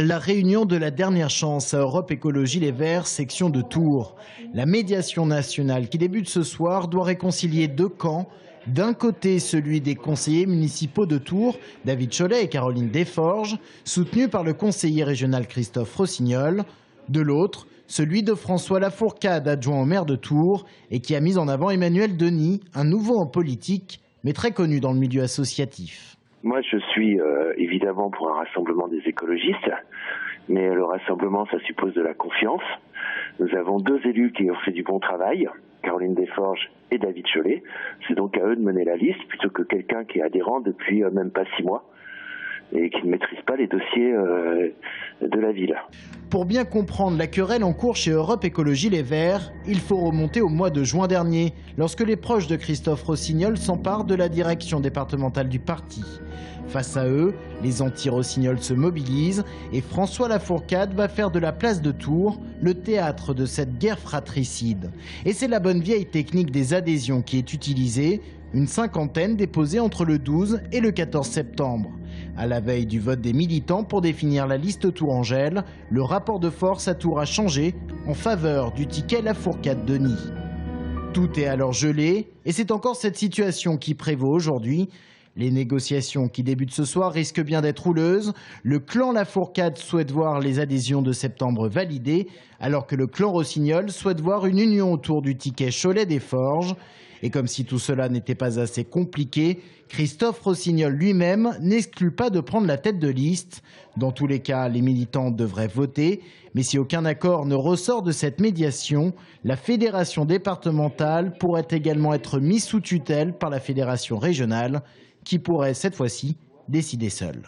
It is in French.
La réunion de la dernière chance à Europe Écologie Les Verts, section de Tours. La médiation nationale qui débute ce soir doit réconcilier deux camps. D'un côté, celui des conseillers municipaux de Tours, David Cholet et Caroline Desforges, soutenus par le conseiller régional Christophe Rossignol. De l'autre, celui de François Lafourcade, adjoint au maire de Tours, et qui a mis en avant Emmanuel Denis, un nouveau en politique, mais très connu dans le milieu associatif. Moi, je suis évidemment pour un rassemblement des écologistes, mais le rassemblement, ça suppose de la confiance. Nous avons deux élus qui ont fait du bon travail, Caroline Desforges et David Cholet. C'est donc à eux de mener la liste, plutôt que quelqu'un qui est adhérent depuis même pas 6 mois et qui ne maîtrise pas les dossiers de la ville. Pour bien comprendre la querelle en cours chez Europe Écologie Les Verts, il faut remonter au mois de juin dernier, lorsque les proches de Christophe Rossignol s'emparent de la direction départementale du parti. Face à eux, les anti-Rossignol se mobilisent et François Lafourcade va faire de la place de Tours le théâtre de cette guerre fratricide. Et c'est la bonne vieille technique des adhésions qui est utilisée, une cinquantaine déposée entre le 12 et le 14 septembre. À la veille du vote des militants pour définir la liste tourangelle, le rapport de force à Tours a changé en faveur du ticket Lafourcade-Denis. Tout est alors gelé et c'est encore cette situation qui prévaut aujourd'hui. Les négociations qui débutent ce soir risquent bien d'être houleuses. Le clan Lafourcade souhaite voir les adhésions de septembre validées, alors que le clan Rossignol souhaite voir une union autour du ticket Cholet-Desforges. Et comme si tout cela n'était pas assez compliqué, Christophe Rossignol lui-même n'exclut pas de prendre la tête de liste. Dans tous les cas, les militants devraient voter. Mais si aucun accord ne ressort de cette médiation, la fédération départementale pourrait également être mise sous tutelle par la fédération régionale, qui pourrait cette fois-ci décider seule.